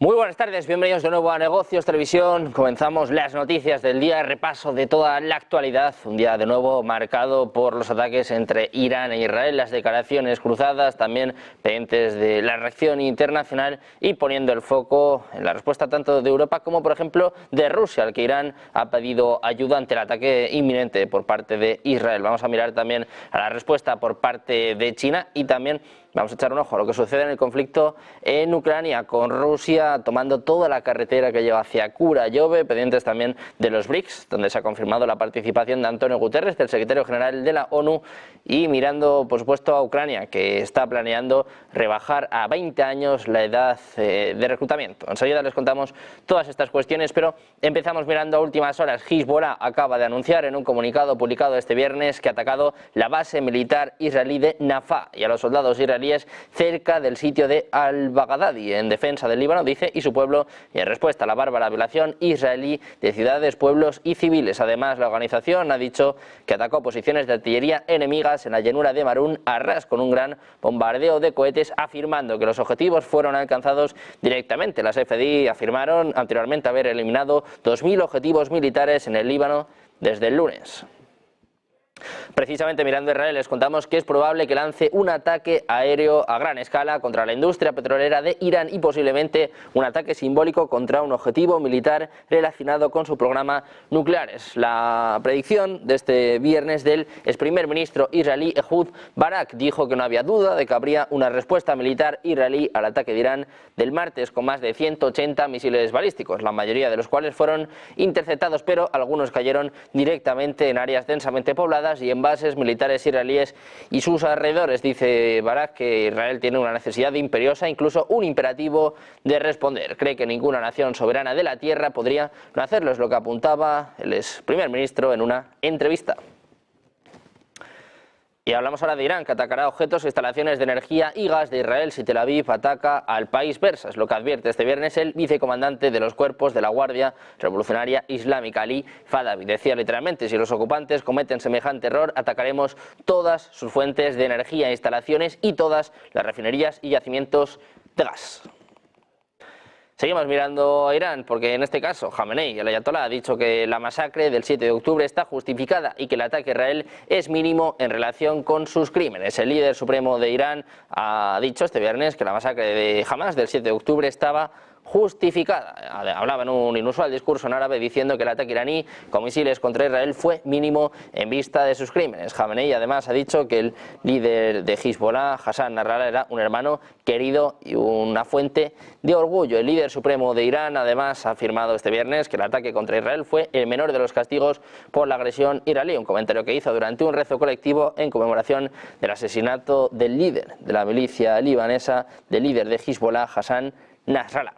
Muy buenas tardes, bienvenidos de nuevo a Negocios Televisión. Comenzamos las noticias del día, repaso de toda la actualidad. Un día de nuevo marcado por los ataques entre Irán e Israel, las declaraciones cruzadas, también pendientes de la reacción internacional y poniendo el foco en la respuesta tanto de Europa como, por ejemplo, de Rusia, al que Irán ha pedido ayuda ante el ataque inminente por parte de Israel. Vamos a mirar también a la respuesta por parte de China y también vamos a echar un ojo a lo que sucede en el conflicto en Ucrania, con Rusia tomando toda la carretera que lleva hacia Kura-Yove, pendientes también de los BRICS, donde se ha confirmado la participación de Antonio Guterres, del secretario general de la ONU, y mirando, por supuesto, a Ucrania, que está planeando rebajar a 20 años la edad de reclutamiento. Enseguida les contamos todas estas cuestiones, pero empezamos mirando a últimas horas. Hezbollah acaba de anunciar en un comunicado publicado este viernes que ha atacado la base militar israelí de Nafá y a los soldados israelíes cerca del sitio de Al-Baghdadi, en defensa del Líbano, dice, y su pueblo, y en respuesta a la bárbara violación israelí de ciudades, pueblos y civiles. Además, la organización ha dicho que atacó posiciones de artillería enemigas en la llanura de Marún a ras con un gran bombardeo de cohetes, afirmando que los objetivos fueron alcanzados directamente. Las FDI afirmaron anteriormente haber eliminado 2.000 objetivos militares en el Líbano desde el lunes. Precisamente mirando a Israel les contamos que es probable que lance un ataque aéreo a gran escala contra la industria petrolera de Irán y posiblemente un ataque simbólico contra un objetivo militar relacionado con su programa nuclear. Es la predicción de este viernes del ex primer ministro israelí Ehud Barak. Dijo que no había duda de que habría una respuesta militar israelí al ataque de Irán del martes con más de 180 misiles balísticos, la mayoría de los cuales fueron interceptados, pero algunos cayeron directamente en áreas densamente pobladas y en bases militares israelíes y sus alrededores. Dice Barak que Israel tiene una necesidad imperiosa, incluso un imperativo de responder. Cree que ninguna nación soberana de la tierra podría no hacerlo, es lo que apuntaba el ex primer ministro en una entrevista. Y hablamos ahora de Irán, que atacará objetos e instalaciones de energía y gas de Israel si Tel Aviv ataca al país persa. Es lo que advierte este viernes el vicecomandante de los cuerpos de la Guardia Revolucionaria Islámica, Ali Fadavi. Decía literalmente, si los ocupantes cometen semejante error, atacaremos todas sus fuentes de energía, instalaciones y todas las refinerías y yacimientos de gas. Seguimos mirando a Irán porque en este caso Jamenei, el ayatolá, ha dicho que la masacre del 7 de octubre está justificada y que el ataque a Israel es mínimo en relación con sus crímenes. El líder supremo de Irán ha dicho este viernes que la masacre de Hamas del 7 de octubre estaba justificada. Hablaba en un inusual discurso en árabe diciendo que el ataque iraní con misiles contra Israel fue mínimo en vista de sus crímenes. Jamenei además ha dicho que el líder de Hezbollah, Hassan Nasrallah, era un hermano querido y una fuente de orgullo. El líder supremo de Irán además ha afirmado este viernes que el ataque contra Israel fue el menor de los castigos por la agresión iraní, un comentario que hizo durante un rezo colectivo en conmemoración del asesinato del líder de la milicia libanesa, del líder de Hezbollah, Hassan Nasrallah.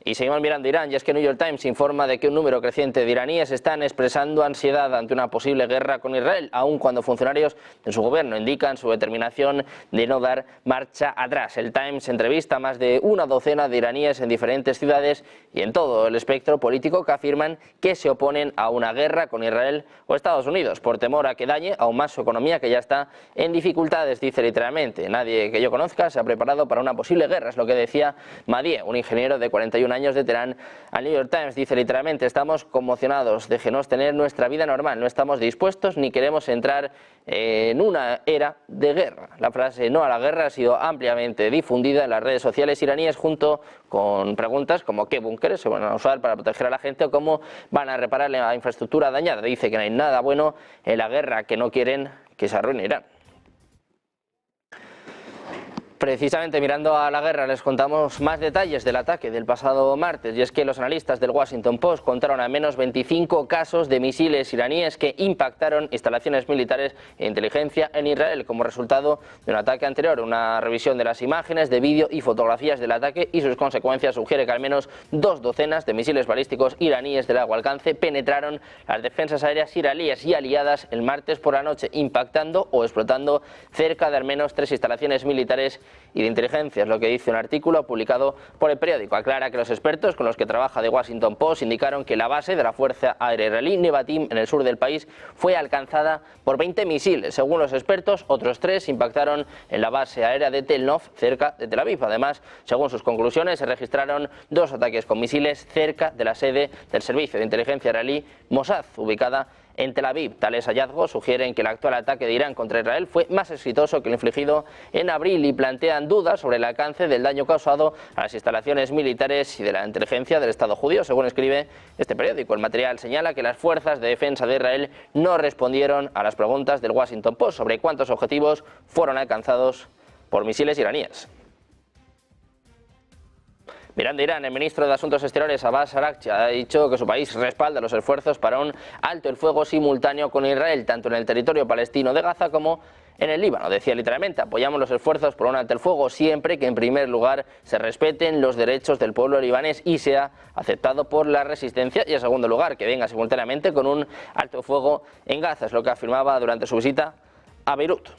Y seguimos mirando Irán, y es que New York Times informa de que un número creciente de iraníes están expresando ansiedad ante una posible guerra con Israel, aun cuando funcionarios de su gobierno indican su determinación de no dar marcha atrás. El Times entrevista a más de una docena de iraníes en diferentes ciudades y en todo el espectro político que afirman que se oponen a una guerra con Israel o Estados Unidos, por temor a que dañe aún más su economía, que ya está en dificultades, dice literalmente. Nadie que yo conozca se ha preparado para una posible guerra, es lo que decía Madie, un ingeniero de 41 años de Teherán, al New York Times. Dice literalmente: estamos conmocionados, déjenos tener nuestra vida normal, no estamos dispuestos ni queremos entrar en una era de guerra. La frase no a la guerra ha sido ampliamente difundida en las redes sociales iraníes, junto con preguntas como qué búnkeres se van a usar para proteger a la gente o cómo van a reparar la infraestructura dañada. Dice que no hay nada bueno en la guerra, que no quieren que se arruine Irán. Precisamente mirando a la guerra les contamos más detalles del ataque del pasado martes, y es que los analistas del Washington Post contaron al menos 25 casos de misiles iraníes que impactaron instalaciones militares e inteligencia en Israel como resultado de un ataque anterior. Una revisión de las imágenes, de vídeo y fotografías del ataque y sus consecuencias sugiere que al menos 2 docenas de misiles balísticos iraníes de largo alcance penetraron las defensas aéreas israelíes y aliadas el martes por la noche, impactando o explotando cerca de al menos 3 instalaciones militares y de inteligencia, es lo que dice un artículo publicado por el periódico. Aclara que los expertos con los que trabaja The Washington Post indicaron que la base de la Fuerza Aérea Israelí, Nevatim, en el sur del país, fue alcanzada por 20 misiles. Según los expertos, otros 3 impactaron en la base aérea de Tel Nof, cerca de Tel Aviv. Además, según sus conclusiones, se registraron 2 ataques con misiles cerca de la sede del servicio de inteligencia israelí Mossad, ubicada en Tel Aviv. Tales hallazgos sugieren que el actual ataque de Irán contra Israel fue más exitoso que el infligido en abril y plantean dudas sobre el alcance del daño causado a las instalaciones militares y de la inteligencia del Estado judío. Según escribe este periódico, el material señala que las fuerzas de defensa de Israel no respondieron a las preguntas del Washington Post sobre cuántos objetivos fueron alcanzados por misiles iraníes. Mirando a Irán, el ministro de Asuntos Exteriores, Abbas Araghchi, ha dicho que su país respalda los esfuerzos para un alto el fuego simultáneo con Israel, tanto en el territorio palestino de Gaza como en el Líbano. Decía literalmente: apoyamos los esfuerzos por un alto el fuego siempre que en primer lugar se respeten los derechos del pueblo libanés y sea aceptado por la resistencia, y en segundo lugar que venga simultáneamente con un alto el fuego en Gaza. Es lo que afirmaba durante su visita a Beirut.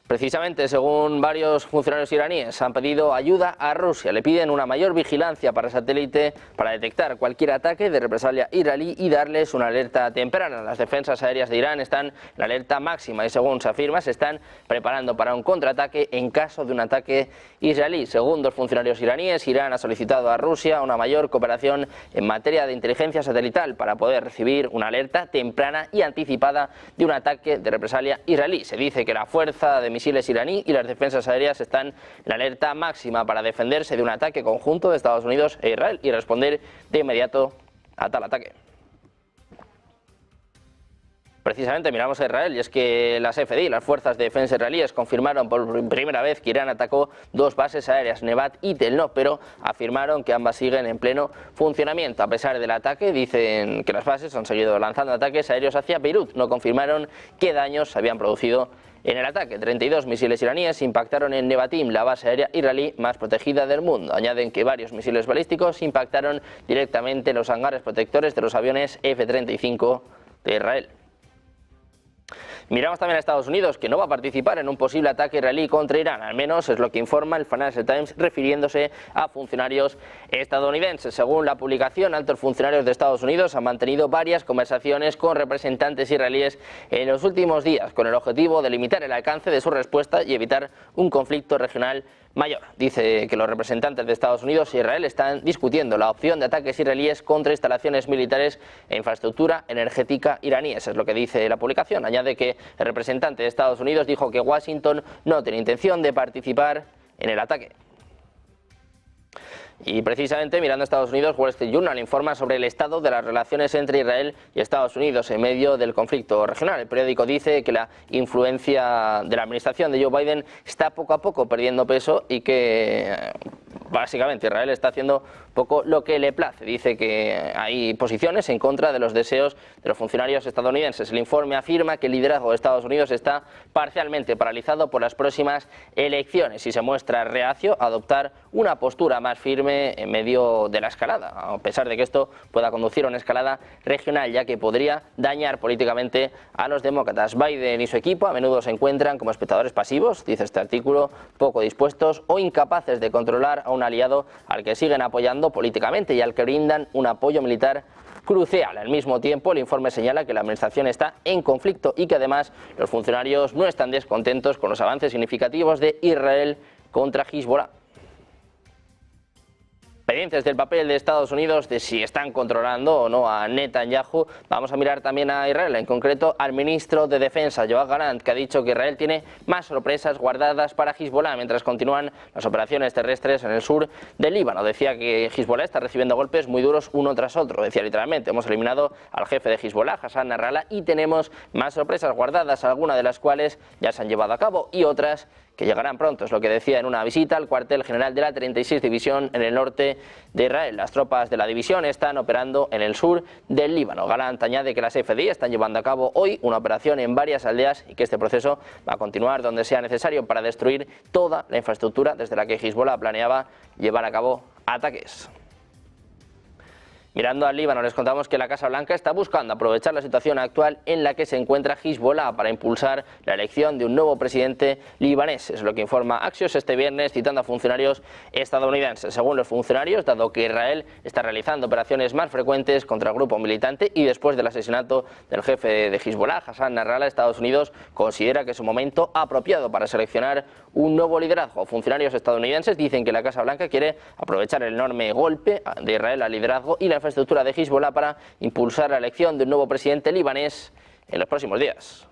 Precisamente, según varios funcionarios iraníes, han pedido ayuda a Rusia. Le piden una mayor vigilancia para satélite para detectar cualquier ataque de represalia israelí y darles una alerta temprana. Las defensas aéreas de Irán están en la alerta máxima y, según se afirma, se están preparando para un contraataque en caso de un ataque israelí. Según dos funcionarios iraníes, Irán ha solicitado a Rusia una mayor cooperación en materia de inteligencia satelital para poder recibir una alerta temprana y anticipada de un ataque de represalia israelí. Se dice que la fuerza de misiles iraní y las defensas aéreas están en la alerta máxima para defenderse de un ataque conjunto de Estados Unidos e Israel y responder de inmediato a tal ataque. Precisamente miramos a Israel, y es que las FDI, las fuerzas de defensa israelíes, confirmaron por primera vez que Irán atacó 2 bases aéreas, Nevat y Tel Nof, pero afirmaron que ambas siguen en pleno funcionamiento. A pesar del ataque, dicen que las bases han seguido lanzando ataques aéreos hacia Beirut. No confirmaron qué daños se habían producido en el ataque. 32 misiles iraníes impactaron en Nevatim, la base aérea israelí más protegida del mundo. Añaden que varios misiles balísticos impactaron directamente en los hangares protectores de los aviones F-35 de Israel. Miramos también a Estados Unidos, que no va a participar en un posible ataque israelí contra Irán, al menos es lo que informa el Financial Times refiriéndose a funcionarios estadounidenses. Según la publicación, altos funcionarios de Estados Unidos han mantenido varias conversaciones con representantes israelíes en los últimos días, con el objetivo de limitar el alcance de su respuesta y evitar un conflicto regional mayor. Dice que los representantes de Estados Unidos e Israel están discutiendo la opción de ataques israelíes contra instalaciones militares e infraestructura energética iraníes. Es lo que dice la publicación. Añade que el representante de Estados Unidos dijo que Washington no tiene intención de participar en el ataque. Y precisamente mirando a Estados Unidos, Wall Street Journal informa sobre el estado de las relaciones entre Israel y Estados Unidos en medio del conflicto regional. El periódico dice que la influencia de la administración de Joe Biden está poco a poco perdiendo peso y que básicamente Israel está haciendo poco lo que le place. Dice que hay posiciones en contra de los deseos de los funcionarios estadounidenses. El informe afirma que el liderazgo de Estados Unidos está parcialmente paralizado por las próximas elecciones y se muestra reacio a adoptar una postura más firme en medio de la escalada, a pesar de que esto pueda conducir a una escalada regional, ya que podría dañar políticamente a los demócratas. Biden y su equipo a menudo se encuentran como espectadores pasivos, dice este artículo, poco dispuestos o incapaces de controlar a un aliado al que siguen apoyando políticamente y al que brindan un apoyo militar crucial. Al mismo tiempo, el informe señala que la administración está en conflicto y que además los funcionarios no están descontentos con los avances significativos de Israel contra Hezbollah. Pendientes del papel de Estados Unidos, de si están controlando o no a Netanyahu, vamos a mirar también a Israel, en concreto al ministro de Defensa, Yoav Gallant, que ha dicho que Israel tiene más sorpresas guardadas para Hezbollah mientras continúan las operaciones terrestres en el sur del Líbano. Decía que Hezbollah está recibiendo golpes muy duros uno tras otro. Decía literalmente: hemos eliminado al jefe de Hezbollah, Hassan Nasrallah, y tenemos más sorpresas guardadas, algunas de las cuales ya se han llevado a cabo y otras que llegarán pronto. Es lo que decía en una visita al cuartel general de la 36 División en el norte de Israel. Las tropas de la división están operando en el sur del Líbano. Gallant añade que las FDI están llevando a cabo hoy una operación en varias aldeas y que este proceso va a continuar donde sea necesario para destruir toda la infraestructura desde la que Hezbollah planeaba llevar a cabo ataques. Mirando al Líbano, les contamos que la Casa Blanca está buscando aprovechar la situación actual en la que se encuentra Hezbollah para impulsar la elección de un nuevo presidente libanés. Es lo que informa Axios este viernes, citando a funcionarios estadounidenses. Según los funcionarios, dado que Israel está realizando operaciones más frecuentes contra el grupo militante y después del asesinato del jefe de Hezbollah, Hassan Nasrallah, Estados Unidos considera que es un momento apropiado para seleccionar un nuevo liderazgo. Funcionarios estadounidenses dicen que la Casa Blanca quiere aprovechar el enorme golpe de Israel al liderazgo y la infraestructura de Hezbollah para impulsar la elección de un nuevo presidente libanés en los próximos días.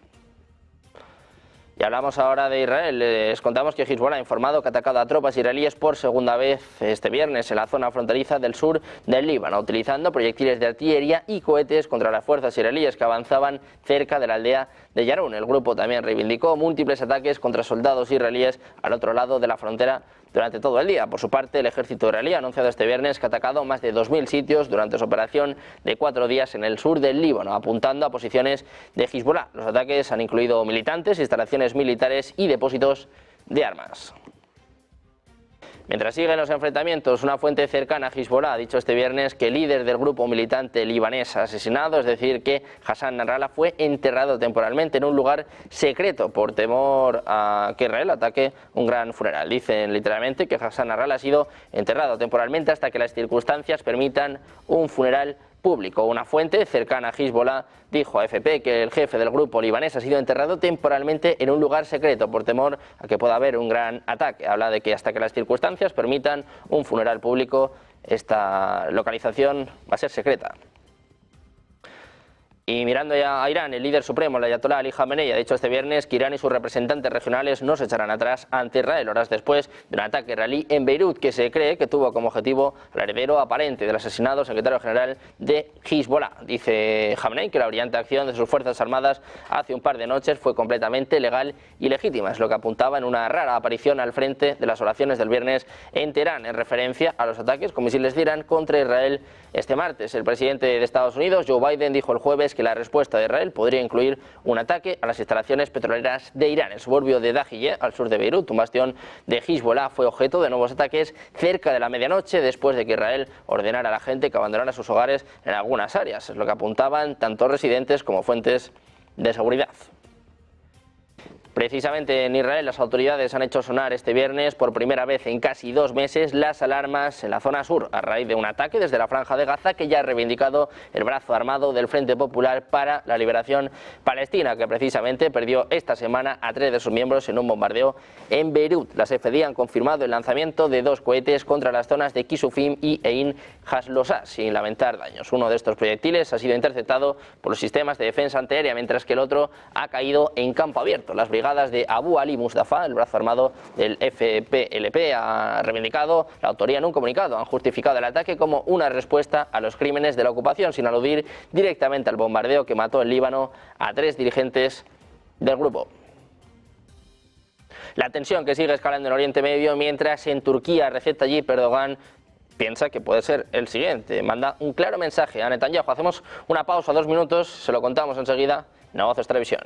Y hablamos ahora de Israel. Les contamos que Hezbollah ha informado que ha atacado a tropas israelíes por segunda vez este viernes en la zona fronteriza del sur del Líbano, utilizando proyectiles de artillería y cohetes contra las fuerzas israelíes que avanzaban cerca de la aldea de Yarun. El grupo también reivindicó múltiples ataques contra soldados israelíes al otro lado de la frontera durante todo el día. Por su parte, el ejército israelí ha anunciado este viernes que ha atacado más de 2.000 sitios durante su operación de 4 días en el sur del Líbano, apuntando a posiciones de Hezbollah. Los ataques han incluido militantes, instalaciones militares y depósitos de armas. Mientras siguen los enfrentamientos, una fuente cercana a Hezbollah ha dicho este viernes que el líder del grupo militante libanés asesinado, es decir, que Hassan Nasrallah, fue enterrado temporalmente en un lugar secreto por temor a que Israel ataque un gran funeral. Dicen literalmente que Hassan Nasrallah ha sido enterrado temporalmente hasta que las circunstancias permitan un funeral público. Una fuente cercana a Hezbollah dijo a AFP que el jefe del grupo libanés ha sido enterrado temporalmente en un lugar secreto por temor a que pueda haber un gran ataque. Habla de que hasta que las circunstancias permitan un funeral público, esta localización va a ser secreta. Y mirando ya a Irán, el líder supremo, el ayatolá Ali Khamenei, ha dicho este viernes que Irán y sus representantes regionales no se echarán atrás ante Israel, horas después de un ataque israelí en Beirut que se cree que tuvo como objetivo al heredero aparente del asesinado secretario general de Hezbollah. Dice Khamenei que la brillante acción de sus fuerzas armadas hace un par de noches fue completamente legal y legítima. Es lo que apuntaba en una rara aparición al frente de las oraciones del viernes en Teherán, en referencia a los ataques con misiles de Irán contra Israel este martes. El presidente de Estados Unidos, Joe Biden, dijo el jueves que la respuesta de Israel podría incluir un ataque a las instalaciones petroleras de Irán. El suburbio de Dahiyeh, al sur de Beirut, un bastión de Hezbollah, fue objeto de nuevos ataques cerca de la medianoche después de que Israel ordenara a la gente que abandonara sus hogares en algunas áreas. Es lo que apuntaban tanto residentes como fuentes de seguridad. Precisamente en Israel las autoridades han hecho sonar este viernes por primera vez en casi 2 meses las alarmas en la zona sur a raíz de un ataque desde la Franja de Gaza que ya ha reivindicado el brazo armado del Frente Popular para la Liberación Palestina, que precisamente perdió esta semana a 3 de sus miembros en un bombardeo en Beirut. Las FDI han confirmado el lanzamiento de 2 cohetes contra las zonas de Kisufim y Ein Haslosa sin lamentar daños. Uno de estos proyectiles ha sido interceptado por los sistemas de defensa antiaérea, mientras que el otro ha caído en campo abierto. Las brigadas de Abu Ali Mustafa, el brazo armado del FPLP, ha reivindicado la autoría en un comunicado. Han justificado el ataque como una respuesta a los crímenes de la ocupación, sin aludir directamente al bombardeo que mató en Líbano a 3 dirigentes del grupo. La tensión que sigue escalando en Oriente Medio, mientras en Turquía Recep Tayyip Erdogan piensa que puede ser el siguiente. Manda un claro mensaje a Netanyahu. Hacemos una pausa, 2 minutos, se lo contamos enseguida en Negocios Televisión.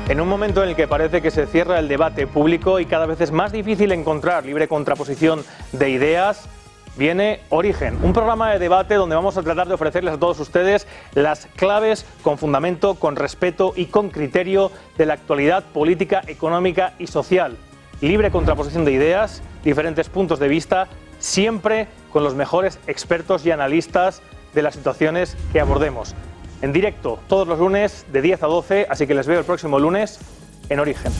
En un momento en el que parece que se cierra el debate público y cada vez es más difícil encontrar libre contraposición de ideas, viene Origen, un programa de debate donde vamos a tratar de ofrecerles a todos ustedes las claves con fundamento, con respeto y con criterio de la actualidad política, económica y social. Libre contraposición de ideas, diferentes puntos de vista, siempre con los mejores expertos y analistas de las situaciones que abordemos. En directo todos los lunes de 10 a 12, así que les veo el próximo lunes en Origen.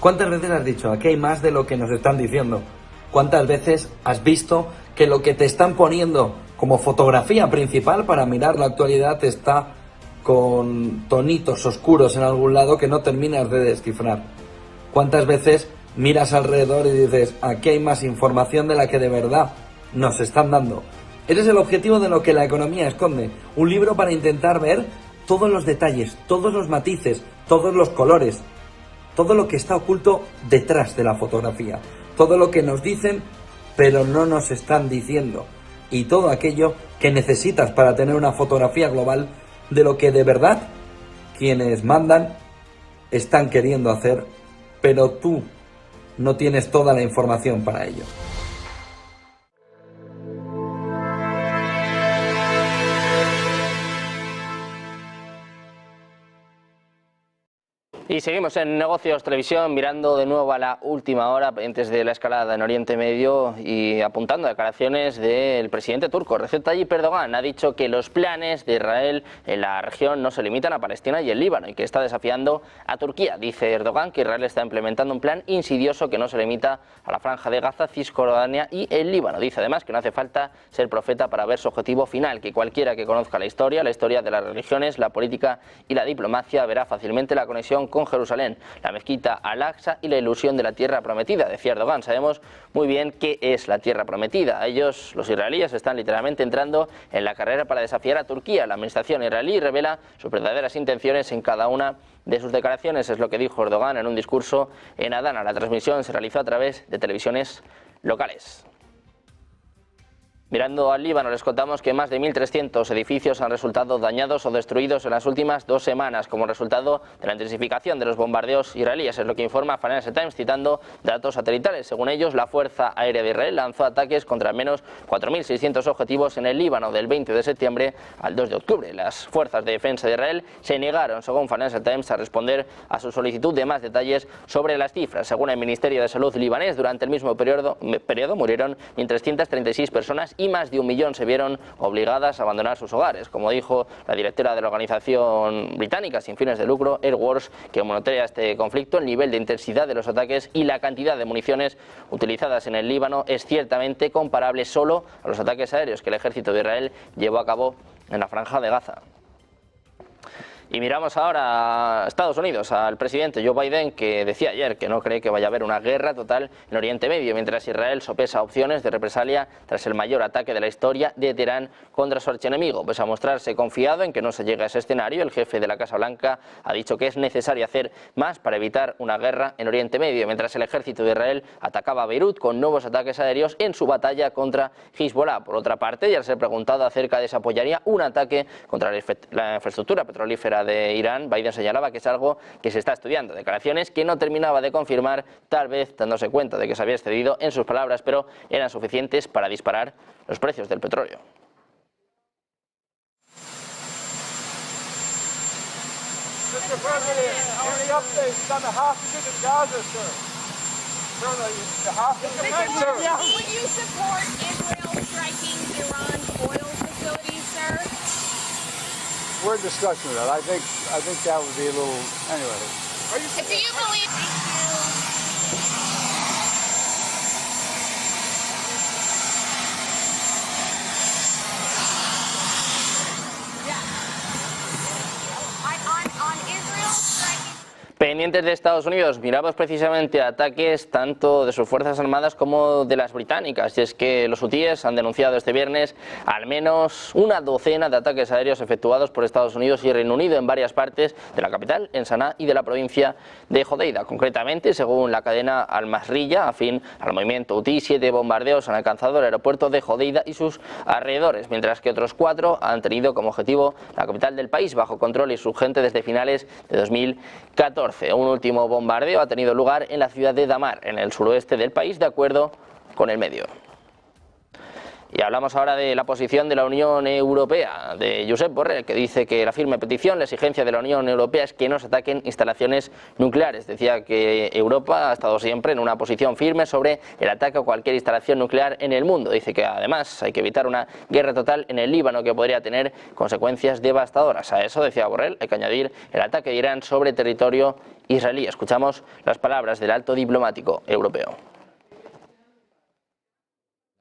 ¿Cuántas veces has dicho, aquí hay más de lo que nos están diciendo? ¿Cuántas veces has visto que lo que te están poniendo como fotografía principal para mirar la actualidad está con tonitos oscuros en algún lado que no terminas de descifrar? ¿Cuántas veces miras alrededor y dices, aquí hay más información de la que de verdad nos están dando? Ese es el objetivo de lo que la economía esconde. Un libro para intentar ver todos los detalles, todos los matices, todos los colores, todo lo que está oculto detrás de la fotografía, todo lo que nos dicen pero no nos están diciendo, y todo aquello que necesitas para tener una fotografía global de lo que de verdad quienes mandan están queriendo hacer, pero tú no tienes toda la información para ello. Y seguimos en Negocios Televisión, mirando de nuevo a la última hora, pendientes de la escalada en Oriente Medio y apuntando a declaraciones del presidente turco. Recep Tayyip Erdogan ha dicho que los planes de Israel en la región no se limitan a Palestina y el Líbano y que está desafiando a Turquía. Dice Erdogan que Israel está implementando un plan insidioso que no se limita a la Franja de Gaza, Cisjordania y el Líbano. Dice además que no hace falta ser profeta para ver su objetivo final, que cualquiera que conozca la historia de las religiones, la política y la diplomacia verá fácilmente la conexión con Jerusalén, la mezquita Al-Aqsa y la ilusión de la tierra prometida. Decía Erdogan, sabemos muy bien qué es la tierra prometida. Ellos, los israelíes, están literalmente entrando en la carrera para desafiar a Turquía. La administración israelí revela sus verdaderas intenciones en cada una de sus declaraciones, es lo que dijo Erdogan en un discurso en Adana. La transmisión se realizó a través de televisiones locales. Mirando al Líbano, les contamos que más de 1.300 edificios han resultado dañados o destruidos en las últimas 2 semanas como resultado de la intensificación de los bombardeos israelíes. Es lo que informa Financial Times citando datos satelitales. Según ellos, la Fuerza Aérea de Israel lanzó ataques contra al menos 4.600 objetivos en el Líbano del 20 de septiembre al 2 de octubre. Las fuerzas de defensa de Israel se negaron, según Financial Times, a responder a su solicitud de más detalles sobre las cifras. Según el Ministerio de Salud libanés, durante el mismo periodo murieron 1.336 personas y más de 1 millón se vieron obligadas a abandonar sus hogares. Como dijo la directora de la organización británica sin fines de lucro, Airwars, que monitorea este conflicto, el nivel de intensidad de los ataques y la cantidad de municiones utilizadas en el Líbano es ciertamente comparable solo a los ataques aéreos que el ejército de Israel llevó a cabo en la Franja de Gaza. Y miramos ahora a Estados Unidos, al presidente Joe Biden, que decía ayer que no cree que vaya a haber una guerra total en Oriente Medio, mientras Israel sopesa opciones de represalia tras el mayor ataque de la historia de Teherán contra su archienemigo. Pese a mostrarse confiado en que no se llegue a ese escenario, el jefe de la Casa Blanca ha dicho que es necesario hacer más para evitar una guerra en Oriente Medio, mientras el ejército de Israel atacaba a Beirut con nuevos ataques aéreos en su batalla contra Hezbollah. Por otra parte, y al ser preguntado acerca de si apoyaría un ataque contra la infraestructura petrolífera de Irán, Biden señalaba que es algo que se está estudiando. Declaraciones que no terminaba de confirmar, tal vez dándose cuenta de que se había excedido en sus palabras, pero eran suficientes para disparar los precios del petróleo. Mr. President, any updates on the hostages in Gaza, sir? The hostages, sir. Would you support Israel striking Iran's oil facilities, sir? We're in discussion with that. I think that would be a little. Anyway. Do you believe? On Israel striking. Pendientes de Estados Unidos, miramos precisamente ataques tanto de sus Fuerzas Armadas como de las británicas. Y es que los hutíes han denunciado este viernes al menos una docena de ataques aéreos efectuados por Estados Unidos y Reino Unido en varias partes de la capital, en Saná, y de la provincia de Hodeida. Concretamente, según la cadena Al-Masriya, afín al movimiento hutí, 7 bombardeos han alcanzado el aeropuerto de Hodeida y sus alrededores, mientras que otros 4 han tenido como objetivo la capital del país, bajo control insurgente desde finales de 2014. Un último bombardeo ha tenido lugar en la ciudad de Damar, en el suroeste del país, de acuerdo con el medio. Y hablamos ahora de la posición de la Unión Europea, de Josep Borrell, que dice que la firme petición, la exigencia de la Unión Europea es que no se ataquen instalaciones nucleares. Decía que Europa ha estado siempre en una posición firme sobre el ataque a cualquier instalación nuclear en el mundo. Dice que además hay que evitar una guerra total en el Líbano que podría tener consecuencias devastadoras. A eso, decía Borrell, hay que añadir el ataque de Irán sobre territorio israelí. Escuchamos las palabras del alto diplomático europeo.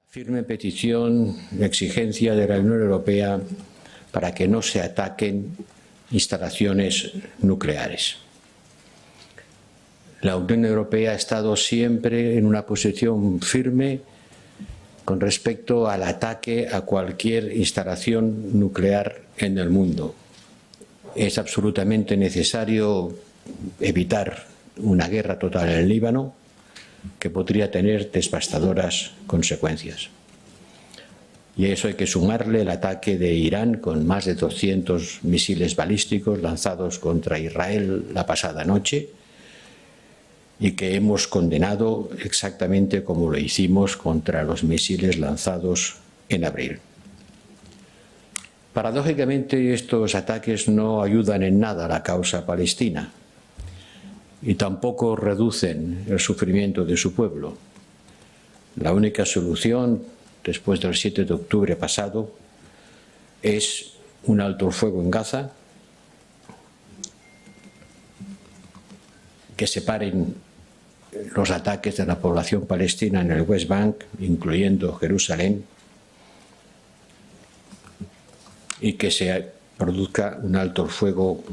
Firme petición, exigencia de la Unión Europea para que no se ataquen instalaciones nucleares. La Unión Europea ha estado siempre en una posición firme con respecto al ataque a cualquier instalación nuclear en el mundo. Es absolutamente necesario evitar una guerra total en el Líbano, que podría tener devastadoras consecuencias. Y a eso hay que sumarle el ataque de Irán con más de 200 misiles balísticos lanzados contra Israel la pasada noche y que hemos condenado exactamente como lo hicimos contra los misiles lanzados en abril. Paradójicamente, estos ataques no ayudan en nada a la causa palestina y tampoco reducen el sufrimiento de su pueblo. La única solución, después del 7 de octubre pasado, es un alto el fuego en Gaza, que separen los ataques de la población palestina en el West Bank, incluyendo Jerusalén, y que se produzca un alto el fuego.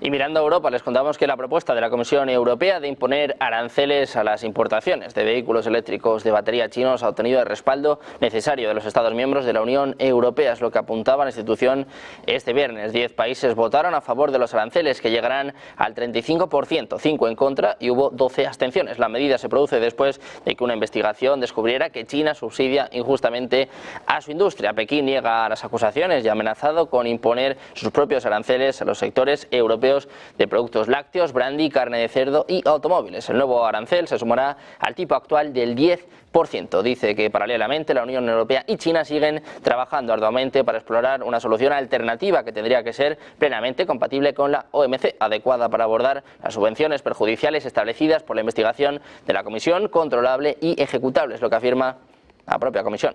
Y mirando a Europa, les contamos que la propuesta de la Comisión Europea de imponer aranceles a las importaciones de vehículos eléctricos de batería chinos ha obtenido el respaldo necesario de los Estados miembros de la Unión Europea, es lo que apuntaba la institución este viernes. 10 países votaron a favor de los aranceles, que llegarán al 35%, 5 en contra y hubo 12 abstenciones. La medida se produce después de que una investigación descubriera que China subsidia injustamente a su industria. Pekín niega las acusaciones y ha amenazado con imponer sus propios aranceles a los sectores europeos de productos lácteos, brandy, carne de cerdo y automóviles. El nuevo arancel se sumará al tipo actual del 10%. Dice que paralelamente la Unión Europea y China siguen trabajando arduamente para explorar una solución alternativa que tendría que ser plenamente compatible con la OMC, adecuada para abordar las subvenciones perjudiciales establecidas por la investigación de la Comisión, controlable y ejecutable, es lo que afirma la propia Comisión.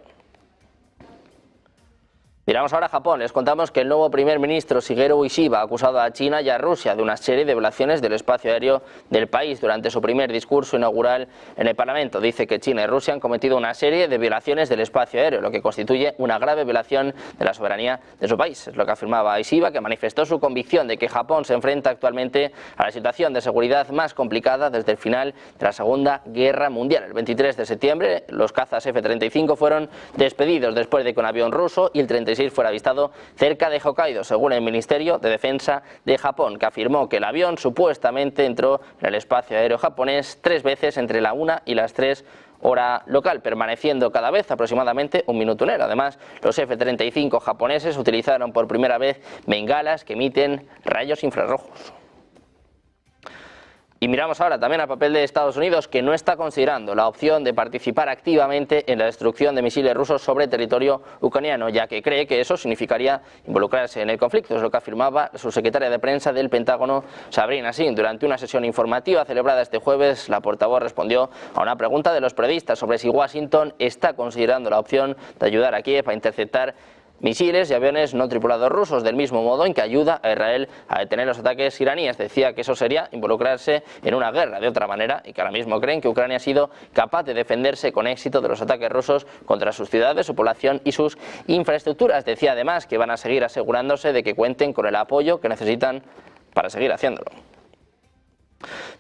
Miramos ahora a Japón. Les contamos que el nuevo primer ministro Shigeru Ishiba ha acusado a China y a Rusia de una serie de violaciones del espacio aéreo del país durante su primer discurso inaugural en el Parlamento. Dice que China y Rusia han cometido una serie de violaciones del espacio aéreo, lo que constituye una grave violación de la soberanía de su país. Es lo que afirmaba Ishiba, que manifestó su convicción de que Japón se enfrenta actualmente a la situación de seguridad más complicada desde el final de la Segunda Guerra Mundial. El 23 de septiembre los cazas F-35 fueron despedidos después de que un avión ruso y el 36 fuera avistado cerca de Hokkaido, según el Ministerio de Defensa de Japón, que afirmó que el avión supuestamente entró en el espacio aéreo japonés 3 veces entre la 1 y las 3 hora local, permaneciendo cada vez aproximadamente un minuto en él. Además, los F-35 japoneses utilizaron por primera vez bengalas que emiten rayos infrarrojos. Y miramos ahora también al papel de Estados Unidos, que no está considerando la opción de participar activamente en la destrucción de misiles rusos sobre territorio ucraniano, ya que cree que eso significaría involucrarse en el conflicto. Es lo que afirmaba su secretaria de prensa del Pentágono, Sabrina Singh. Durante una sesión informativa celebrada este jueves, la portavoz respondió a una pregunta de los periodistas sobre si Washington está considerando la opción de ayudar a Kiev a interceptar misiles y aviones no tripulados rusos, del mismo modo en que ayuda a Israel a detener los ataques iraníes. Decía que eso sería involucrarse en una guerra de otra manera y que ahora mismo creen que Ucrania ha sido capaz de defenderse con éxito de los ataques rusos contra sus ciudades, su población y sus infraestructuras. Decía además que van a seguir asegurándose de que cuenten con el apoyo que necesitan para seguir haciéndolo.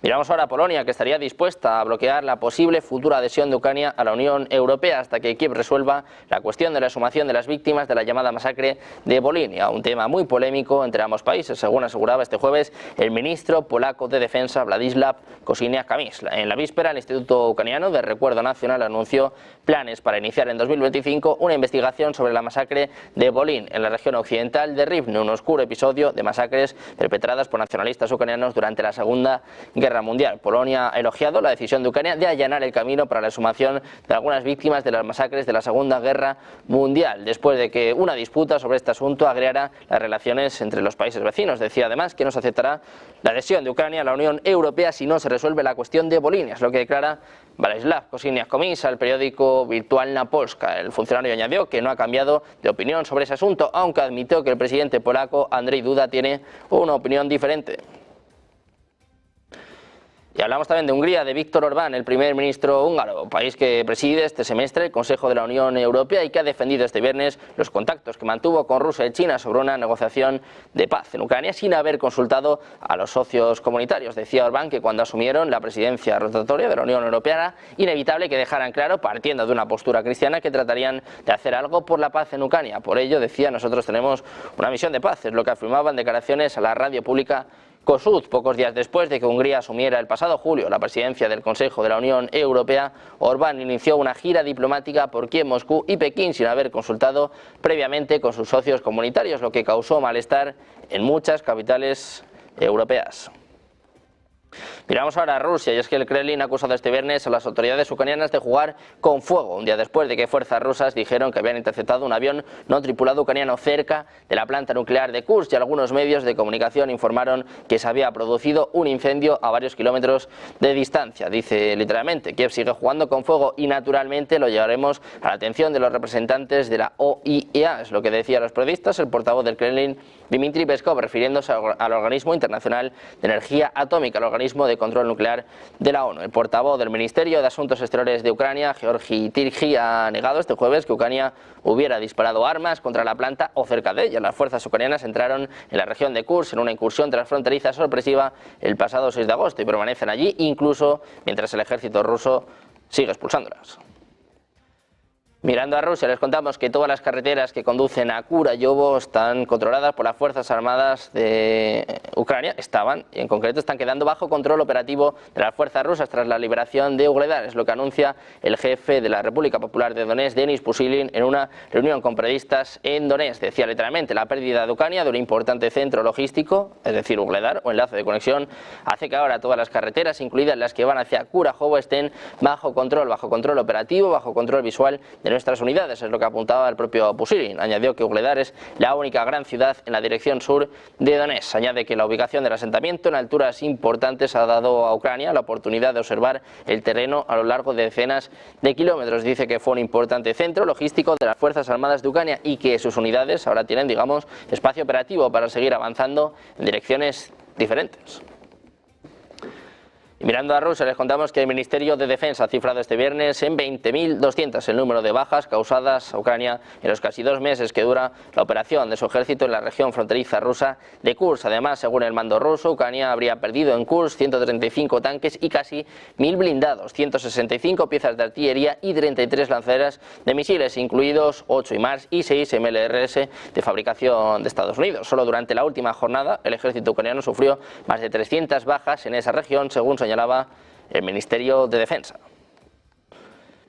Miramos ahora a Polonia, que estaría dispuesta a bloquear la posible futura adhesión de Ucrania a la Unión Europea hasta que Kiev resuelva la cuestión de la exhumación de las víctimas de la llamada masacre de Volhynia, un tema muy polémico entre ambos países, según aseguraba este jueves el ministro polaco de Defensa Władysław Kosiniak-Kamysz. En la víspera, el Instituto Ucraniano de Recuerdo Nacional anunció planes para iniciar en 2025 una investigación sobre la masacre de Volyn en la región occidental de Rivne, un oscuro episodio de masacres perpetradas por nacionalistas ucranianos durante la Segunda Guerra guerra mundial. Polonia ha elogiado la decisión de Ucrania de allanar el camino para la exhumación de algunas víctimas de las masacres de la Segunda Guerra Mundial, después de que una disputa sobre este asunto agriara las relaciones entre los países vecinos. Decía además que no se aceptará la adhesión de Ucrania a la Unión Europea si no se resuelve la cuestión de Volhynia, es lo que declara Władysław Kosiniak-Kamysz al periódico Wirtualna Polska. El funcionario añadió que no ha cambiado de opinión sobre ese asunto, aunque admitió que el presidente polaco Andrzej Duda tiene una opinión diferente. Y hablamos también de Hungría, de Viktor Orbán, el primer ministro húngaro, país que preside este semestre el Consejo de la Unión Europea y que ha defendido este viernes los contactos que mantuvo con Rusia y China sobre una negociación de paz en Ucrania sin haber consultado a los socios comunitarios. Decía Orbán que cuando asumieron la presidencia rotatoria de la Unión Europea era inevitable que dejaran claro, partiendo de una postura cristiana, que tratarían de hacer algo por la paz en Ucrania. Por ello, decía, nosotros tenemos una misión de paz, es lo que afirmaba en declaraciones a la radio pública Kossuth. Pocos días después de que Hungría asumiera el pasado julio la presidencia del Consejo de la Unión Europea, Orbán inició una gira diplomática por Kiev, Moscú y Pekín sin haber consultado previamente con sus socios comunitarios, lo que causó malestar en muchas capitales europeas. Miramos ahora a Rusia, y es que el Kremlin ha acusado este viernes a las autoridades ucranianas de jugar con fuego, un día después de que fuerzas rusas dijeron que habían interceptado un avión no tripulado ucraniano cerca de la planta nuclear de Kursk, y algunos medios de comunicación informaron que se había producido un incendio a varios kilómetros de distancia. Dice literalmente: Kiev sigue jugando con fuego y naturalmente lo llevaremos a la atención de los representantes de la OIEA, es lo que decía a los periodistas el portavoz del Kremlin, Dmitry Peskov, refiriéndose al Organismo Internacional de Energía Atómica, el organismo de control nuclear de la ONU. El portavoz del Ministerio de Asuntos Exteriores de Ucrania, Georgi Tirgi, ha negado este jueves que Ucrania hubiera disparado armas contra la planta o cerca de ella. Las fuerzas ucranianas entraron en la región de Kursk en una incursión transfronteriza sorpresiva el pasado 6 de agosto y permanecen allí incluso mientras el ejército ruso sigue expulsándolas. Mirando a Rusia, les contamos que todas las carreteras que conducen a Kurayovo están controladas por las Fuerzas Armadas de Ucrania, y en concreto están quedando bajo control operativo de las fuerzas rusas tras la liberación de Ugledar, es lo que anuncia el jefe de la República Popular de Donetsk, Denis Pushilin, en una reunión con periodistas en Donetsk. Decía literalmente: la pérdida de Ucrania de un importante centro logístico, es decir, Ugledar, o enlace de conexión, hace que ahora todas las carreteras, incluidas las que van hacia Kurajovo, estén bajo control operativo, bajo control visual de nuestras unidades, es lo que apuntaba el propio Pushilin. Añadió que Ugledar es la única gran ciudad en la dirección sur de Donetsk. Añade que la ubicación del asentamiento en alturas importantes ha dado a Ucrania la oportunidad de observar el terreno a lo largo de decenas de kilómetros. Dice que fue un importante centro logístico de las Fuerzas Armadas de Ucrania y que sus unidades ahora tienen, digamos, espacio operativo para seguir avanzando en direcciones diferentes. Y mirando a Rusia, les contamos que el Ministerio de Defensa ha cifrado este viernes en 20.200 el número de bajas causadas a Ucrania en los casi 2 meses que dura la operación de su ejército en la región fronteriza rusa de Kursk. Además, según el mando ruso, Ucrania habría perdido en Kursk 135 tanques y casi 1.000 blindados, 165 piezas de artillería y 33 lanzaderas de misiles, incluidos 8 HIMARS y 6 MLRS de fabricación de Estados Unidos. Solo durante la última jornada, el ejército ucraniano sufrió más de 300 bajas en esa región, según señalaba el Ministerio de Defensa.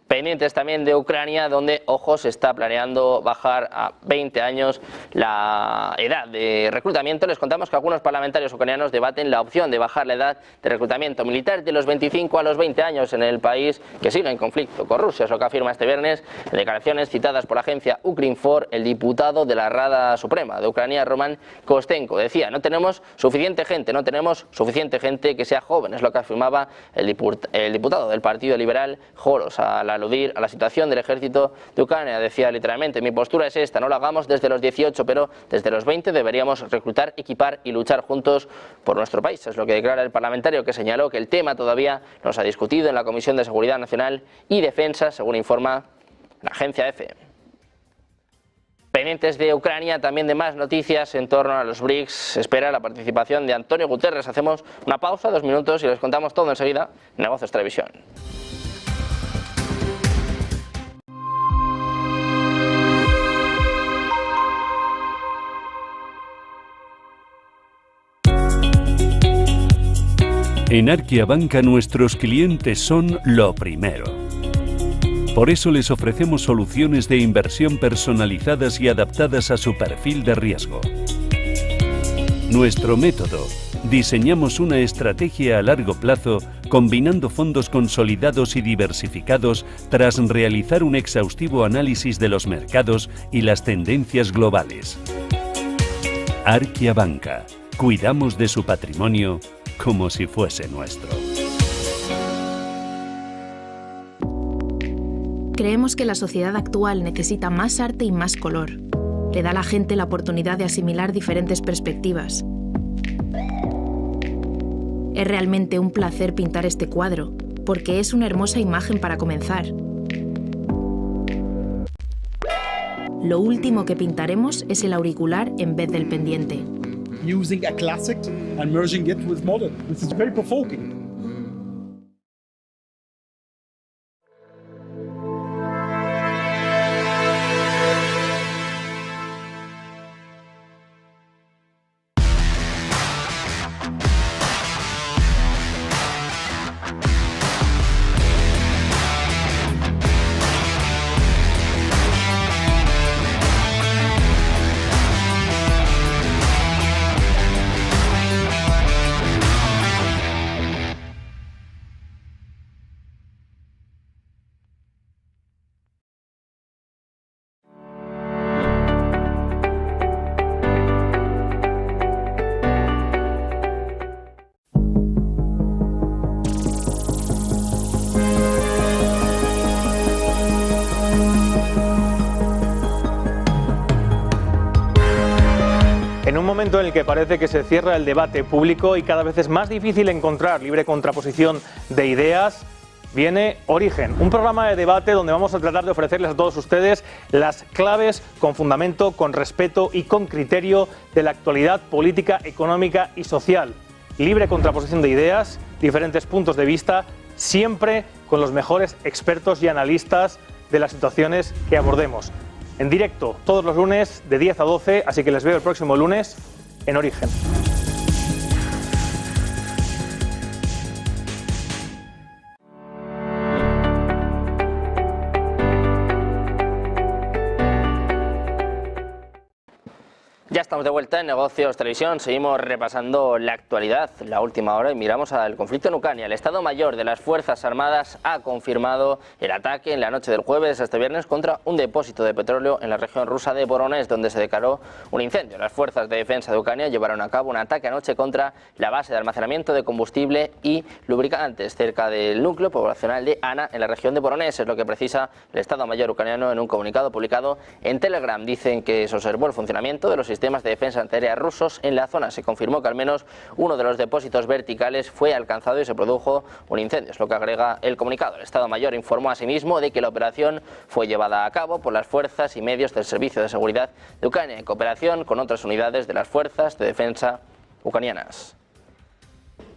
Pendientes también de Ucrania, donde, ojo, se está planeando bajar a 20 años la edad de reclutamiento. Les contamos que algunos parlamentarios ucranianos debaten la opción de bajar la edad de reclutamiento militar de los 25 a los 20 años en el país que sigue en conflicto con Rusia. Es lo que afirma este viernes en declaraciones citadas por la agencia Ukrinfor el diputado de la Rada Suprema de Ucrania, Roman Kostenko. Decía: no tenemos suficiente gente que sea joven. Es lo que afirmaba el diputado del Partido Liberal, Joros, al aludir a la situación del ejército de Ucrania. Decía literalmente: mi postura es esta, no lo hagamos desde los 18, pero desde los 20 deberíamos reclutar, equipar y luchar juntos por nuestro país. Es lo que declara el parlamentario, que señaló que el tema todavía no se ha discutido en la Comisión de Seguridad Nacional y Defensa, según informa la agencia EFE. Pendientes de Ucrania, también de más noticias en torno a los BRICS. Se espera la participación de Antonio Guterres. Hacemos una pausa, 2 minutos, y les contamos todo enseguida en Negocios Televisión. En Arquia Banca nuestros clientes son lo primero. Por eso les ofrecemos soluciones de inversión personalizadas y adaptadas a su perfil de riesgo. Nuestro método diseñamos una estrategia a largo plazo combinando fondos consolidados y diversificados tras realizar un exhaustivo análisis de los mercados y las tendencias globales. Arquia Banca. Cuidamos de su patrimonio como si fuese nuestro. Creemos que la sociedad actual necesita más arte y más color. Le da a la gente la oportunidad de asimilar diferentes perspectivas. Es realmente un placer pintar este cuadro, porque es una hermosa imagen para comenzar. Lo último que pintaremos es el auricular en vez del pendiente. Using a classic and merging it with modern. This is very provoking. En un momento en el que parece que se cierra el debate público y cada vez es más difícil encontrar libre contraposición de ideas, viene Origen, un programa de debate donde vamos a tratar de ofrecerles a todos ustedes las claves con fundamento, con respeto y con criterio de la actualidad política, económica y social. Libre contraposición de ideas, diferentes puntos de vista, siempre con los mejores expertos y analistas de las situaciones que abordemos. En directo todos los lunes de 10 a 12, así que les veo el próximo lunes en Origen. Ya estamos de vuelta en Negocios Televisión, seguimos repasando la actualidad, la última hora, y miramos al conflicto en Ucrania. El Estado Mayor de las Fuerzas Armadas ha confirmado el ataque en la noche del jueves a este viernes contra un depósito de petróleo en la región rusa de Voronezh, donde se declaró un incendio. Las fuerzas de defensa de Ucrania llevaron a cabo un ataque anoche contra la base de almacenamiento de combustible y lubricantes cerca del núcleo poblacional de Ana, en la región de Voronezh. Es lo que precisa el Estado Mayor ucraniano en un comunicado publicado en Telegram. Dicen que se observó el funcionamiento de los sistemas de defensa antiaérea rusos en la zona. Se confirmó que al menos uno de los depósitos verticales fue alcanzado y se produjo un incendio, es lo que agrega el comunicado. El Estado Mayor informó asimismo de que la operación fue llevada a cabo por las fuerzas y medios del Servicio de Seguridad de Ucrania en cooperación con otras unidades de las fuerzas de defensa ucranianas.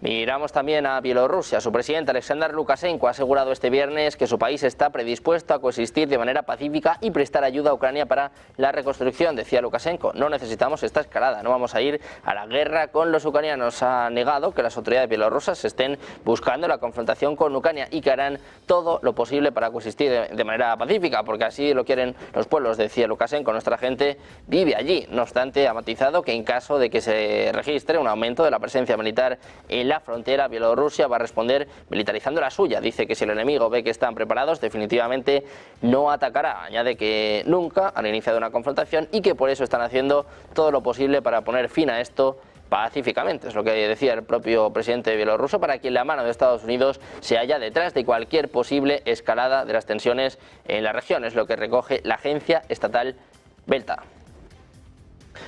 Miramos también a Bielorrusia. Su presidente Alexander Lukashenko ha asegurado este viernes que su país está predispuesto a coexistir de manera pacífica y prestar ayuda a Ucrania para la reconstrucción. Decía Lukashenko: no necesitamos esta escalada, no vamos a ir a la guerra con los ucranianos. Ha negado que las autoridades bielorrusas estén buscando la confrontación con Ucrania y que harán todo lo posible para coexistir de manera pacífica, porque así lo quieren los pueblos. Decía Lukashenko: nuestra gente vive allí. No obstante, ha matizado que en caso de que se registre un aumento de la presencia militar en la frontera, Bielorrusia va a responder militarizando la suya. Dice que si el enemigo ve que están preparados, definitivamente no atacará. Añade que nunca han iniciado una confrontación y que por eso están haciendo todo lo posible para poner fin a esto pacíficamente. Es lo que decía el propio presidente bielorruso, para quien la mano de Estados Unidos se halla detrás de cualquier posible escalada de las tensiones en la región. Es lo que recoge la agencia estatal Belta.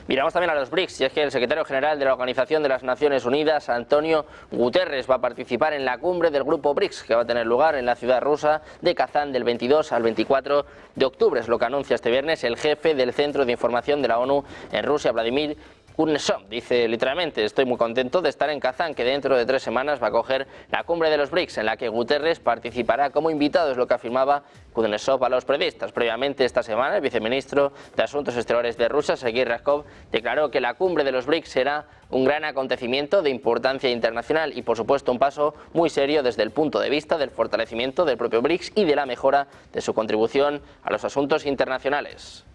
Miramos también a los BRICS, y es que el secretario general de la Organización de las Naciones Unidas, Antonio Guterres, va a participar en la cumbre del grupo BRICS, que va a tener lugar en la ciudad rusa de Kazán del 22 al 24 de octubre. Es lo que anuncia este viernes el jefe del Centro de Información de la ONU en Rusia, Vladimir Kuznetsov. Dice literalmente: estoy muy contento de estar en Kazán, que dentro de 3 semanas va a acoger la cumbre de los BRICS, en la que Guterres participará como invitado, es lo que afirmaba Kuznetsov a los periodistas. Previamente esta semana, el viceministro de Asuntos Exteriores de Rusia, Sergei Ryabkov, declaró que la cumbre de los BRICS será un gran acontecimiento de importancia internacional y, por supuesto, un paso muy serio desde el punto de vista del fortalecimiento del propio BRICS y de la mejora de su contribución a los asuntos internacionales.